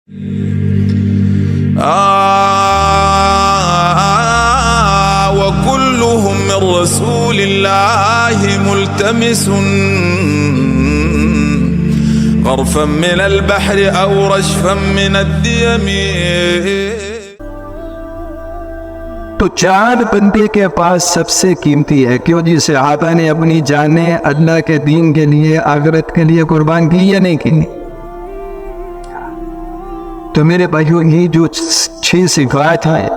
وكلهم من رسول الله ملتمس غرفا من البحر أو رشفا من الديم. تو چار بندے کے پاس سب سے قیمتی ہے. کیوں جی؟ صحابہ نے اپنی جانیں اللہ کے دین کے لیے آخرت کے لیے قربان کی یا نہیں کی؟ تو میرے بھائیوں، یہ جو 6 صفات ہیں،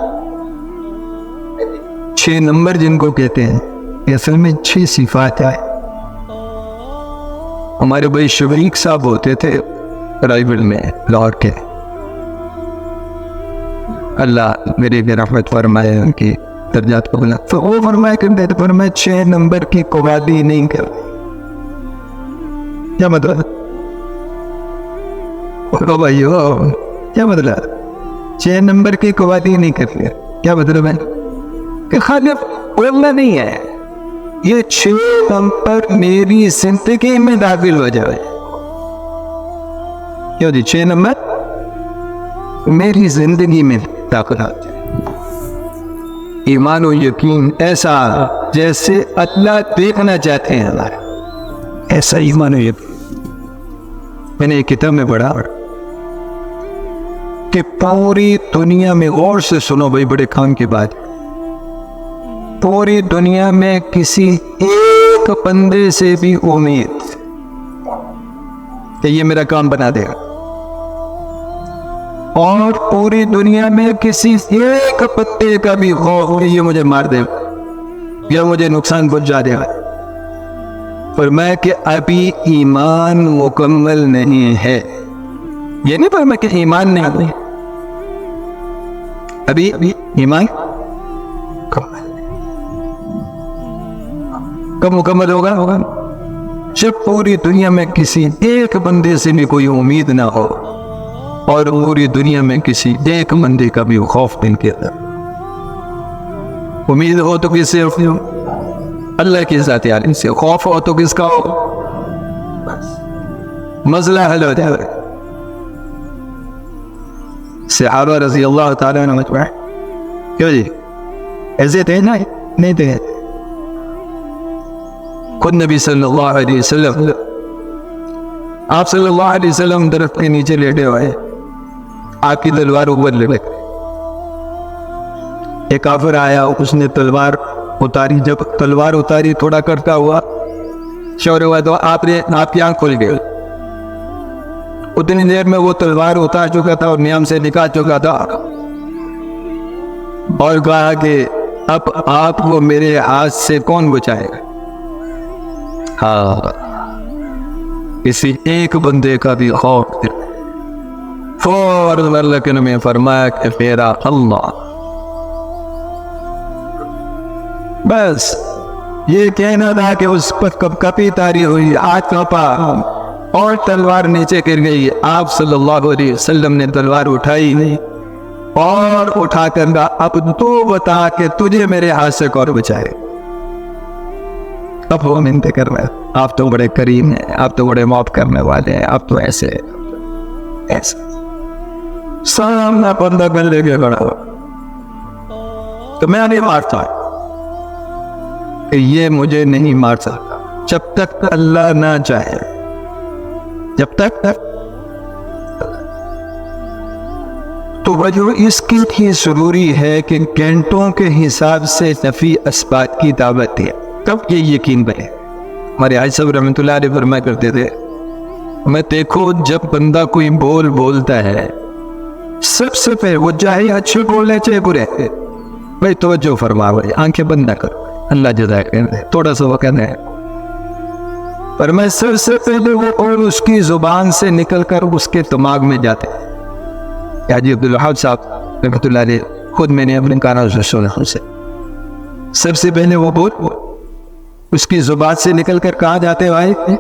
6 نمبر جن کو کہتے ہیں، اصل میں 6 صفات ہیں. ہمارے بھائی شفیق صاحب ہوتے تھے رائبل میں لاہور کے، اللہ میرے بھی رحمت فرمائے، ان کی درجات کو بنا. تو وہ فرمایا کرتے تھے، فرمایا 6 نمبر کی قوادی نہیں کر. کیا مطلب؟ بھائیو کیا مطلب؟ 6 نمبر کی قوادی نہیں کرتے. کیا مطلب ہے؟ کہ خالی بولنا نہیں ہے، یہ 6 نمبر میری زندگی میں داخل ہو جائے. کیوں جی؟ 6 نمبر میری زندگی میں داخل ہو جائے. ایمان و یقین ایسا جیسے اللہ دیکھنا چاہتے ہیں ہمارا، ایسا ایمان و یقین. میں نے ایک کتاب میں پڑھا کہ پوری دنیا میں، غور سے سنو بھائی، بڑے کام کی بات، پوری دنیا میں کسی ایک بندے سے بھی امید کہ یہ میرا کام بنا دے گا، اور پوری دنیا میں کسی ایک بندے کا بھی خوف کہ یہ مجھے مار دے گا یا مجھے نقصان پہنچا دے گا. فرمایا کہ ابھی ایمان مکمل نہیں ہے. یہ نہیں فرمایا کہ ایمان نہیں ہے، ابھی ایمان کب مکمل ہوگا؟ جب پوری دنیا میں کسی ایک بندے سے بھی کوئی امید نہ ہو، اور پوری دنیا میں کسی ایک بندے کا بھی خوف نہیں کیا. امید ہو تو کس سے ہو؟ اللہ کی ذات عالم سے. خوف ہو تو کس کا ہو؟ مسئلہ حل ہو جائے. صحابہ رضی اللہ تعالیٰ عنہ مجمع، کیوں جی ایسے تھے؟ نہیں تھے. خود نبی صلی اللہ علیہ وسلم، آپ صلی اللہ علیہ وسلم درخت کے نیچے لیٹے ہوئے، آپ کی تلوار اوپر لے گئے. ایک کافر آیا، اس نے تلوار اتاری. جب تلوار اتاری تھوڑا کرتا ہوا شور ہوا تو آپ کی آنکھ کھل گئی. اتنی دیر میں وہ تلوار اتار چکا تھا اور نیام سے نکال چکا تھا، اور کہا کہ اب آپ کو میرے ہاتھ سے کون بچائے گا؟ ہاں، کسی ایک بندے کا بھی خوف. فوراً اللہ کے نبی نے فرمایا کہ میرا اللہ. بس یہ کہنا تھا کہ اس پر کپی تاری ہوئی، ہاتھ کپا اور تلوار نیچے گر گئی. آپ صلی اللہ علیہ وسلم نے تلوار اٹھائی اور اٹھا کر کہا، اب تو بتا کہ تجھے میرے ہاتھ سے کون بچائے. اب وہ منتیں کر رہے، آپ تو بڑے کریم ہیں، آپ تو بڑے معاف کرنے والے ہیں، آپ تو ایسے سامنا بندہ بن لے کے کھڑا ہو. تو میں نہیں مارتا کہ یہ مجھے نہیں مار سکتا جب تک اللہ نہ چاہے. جب تک تو وجہ اس کی ہی ضروری ہے کہ گھنٹوں کے حساب سے نفی اسبات کی دعوت ہے. کب یہ یقین بنے؟ ہمارے حاج صاحب رحمۃ اللہ علیہ فرمایا کرتے تھے، میں دیکھو جب بندہ کوئی بولتا ہے، سب سے پہلے وہ چاہے اچھے بولے چاہے برے، بھائی توجہ فرما، بھائی آنکھیں بند نہ کرو، اللہ جزائے کرے، تھوڑا سا وہ کہنا ہے. پر میں سب سے پہلے وہ اور اس کی زبان سے نکل کر اس کے دماغ میں جاتے ہیں. حاجی عبدالوہاب صاحب رحمۃ اللہ علیہ، خود میں نے اپنے کانوں سے سنا ان سے، سب سے پہلے وہ بول اس کی زبان سے نکل کر کہاں جاتے ہیں؟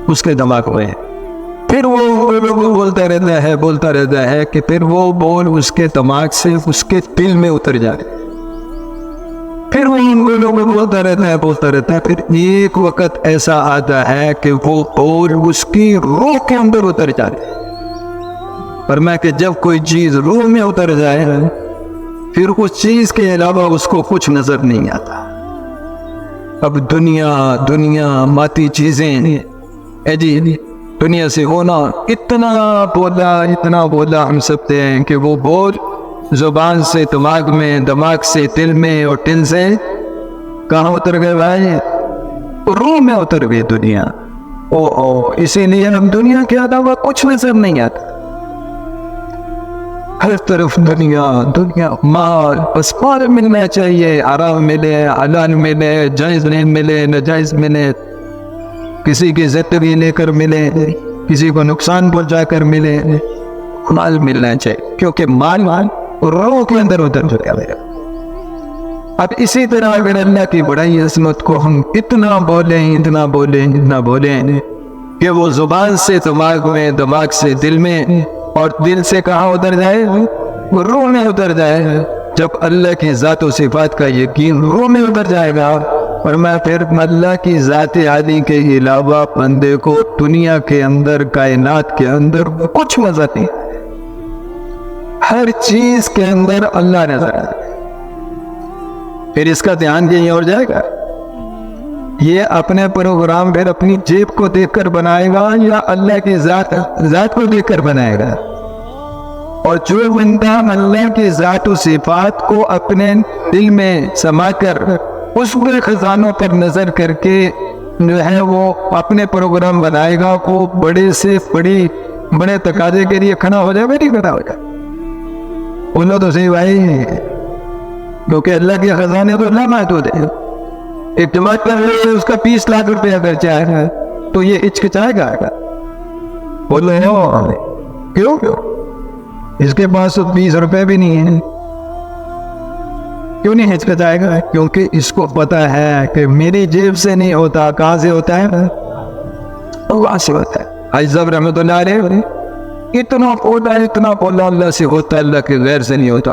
اس کے دماغ میں. پھر وہ بولتا رہتا ہے کہ پھر وہ بول اس کے دماغ سے اس کے دل میں اتر جائے. پھر وہ بولتا رہتا ہے. پھر ایک وقت ایسا آتا ہے کہ وہ بول اس کی روح کے اندر اتر جاتے. فرمایا کہ جب کوئی چیز روح میں اتر جائے پھر اس چیز کے علاوہ اس کو کچھ نظر نہیں آتا. اب دنیا ماتی چیزیں جی دنیا سے ہونا اتنا بولا ہم سب سے کہ وہ بول زبان سے دماغ میں، دماغ سے دل میں، اور دل سے کہاں اتر گئے بھائی؟ روح میں اتر گئی دنیا. اسی لیے ہم دنیا کے علاوہ کچھ نظر نہیں آتا. ہر طرف دنیا مال، بس مال ملنا چاہیے، آرام ملے، حلال ملے، جائز نہیں ملے، ناجائز ملے، کسی کی زندگی لے کر ملے، کسی کو نقصان پہنچا کر ملے، مال ملنا چاہیے کیونکہ مال روح کے اندر اتر چکا ہے. اب اسی طرح اگر اللہ کی بڑائی عظمت کو ہم اتنا بولیں کہ وہ زبان سے دماغ میں، دماغ سے دل میں، اور دل سے کہاں اتر جائے؟ وہ روح میں اتر جائے. جب اللہ کی ذات و صفات کا یقین روح میں اتر جائے گا، اور میں پھر اللہ کی ذات عالی کے علاوہ بندے کو دنیا کے اندر، کائنات کے اندر کچھ نظر نہیں، ہر چیز کے اندر اللہ نظر آئے. پھر اس کا دھیان یہیں اور جائے گا، یہ اپنے پروگرام پھر اپنی جیب کو دیکھ کر بنائے گا یا اللہ کی ذات کو دیکھ کر بنائے گا. اور جو بندہ اللہ کی ذات و صفات کو اپنے دل میں سما کر اس کے خزانوں پر نظر کر کے جو ہے وہ اپنے پروگرام بنائے گا، وہ بڑے سے بڑے تقاضے کے لیے کھڑا ہو جائے گا، نہیں کھڑا ہو جائے. بولو تو صحیح بھائی، کیونکہ اللہ کے خزانے تو اللہ محدود ہے. ایک جماعت کر رہے اس کا 20 لاکھ روپیہ خرچہ ہے تو یہ ہچکچائے گا. بول رہے ہو کیوں؟ اس کے پاس تو 20 روپے بھی نہیں ہیں. کیوں نہیں ہچکچائے گا؟ کیونکہ اس کو پتا ہے کہ میری جیب سے نہیں ہوتا. کہاں سے ہوتا ہے؟ اللہ سے ہوتا ہے. حاجی صاحب رحمۃ اللہ علیہ اتنا بولا اللہ سے ہوتا ہے، اللہ کے غیر سے نہیں ہوتا.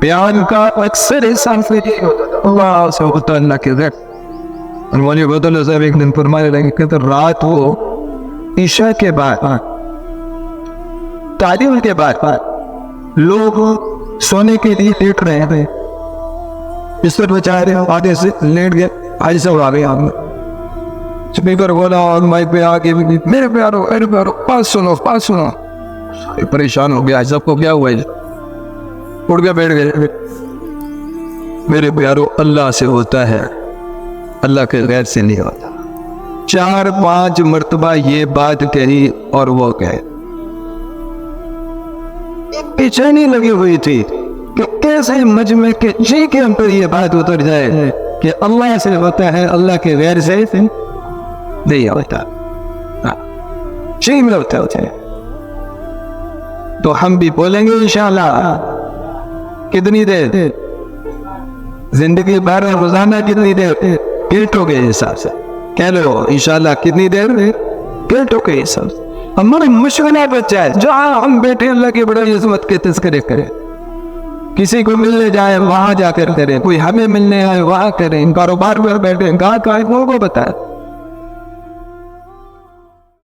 بیان کا اکثر حصہ اللہ سے ہوتا ہے، اللہ کے غیر. اور مولوی عبد اللہ صاحب ایک دن فرمانے لگے کہ رات وہ عشاء کے بعد، تعلیم کے بعد لوگ سونے کے لیے لیٹ رہے تھے، اس پر بچا رہے آدھے سے لیٹ گئے. حاجی صاحب آ گئے، اسپیکر بولا اور مائک پہ آ کے میرے پیارو بات سنو. پریشان ہو گیا. حاجی صاحب کو کیا ہوا ہے؟ اٹھ کے بیٹھ گئے. میرے پیارو اللہ سے ہوتا ہے، اللہ کے غیر سے نہیں ہوتا. 4-5 مرتبہ یہ بات کہی اور وہ کہے. بےچینی لگی ہوئی تھی کہ کیسے مجمع کے جی کے اندر یہ بات اتر جائے کہ اللہ سے ہوتا ہے، اللہ کے غیر سے نہیں ہوتا. جی میں ہوتا ہے. تو ہم بھی بولیں گے انشاءاللہ. کتنی دیر؟ زندگی بھر روزانہ کتنی دیر؟ گھنٹوں کے حساب سے کہہ لو انشاءاللہ. کتنی دیر؟ گھنٹوں کے حساب سے. ہمارے مشغلہ بچہ ہے جہاں ہم بیٹھے اللہ کی بڑی عظمت کے تذکرے کریں. کسی کو ملنے جائے وہاں جا کر کریں، کوئی ہمیں ملنے آئے وہاں کریں، کاروبار میں بیٹھے کہاں وہ بتائے.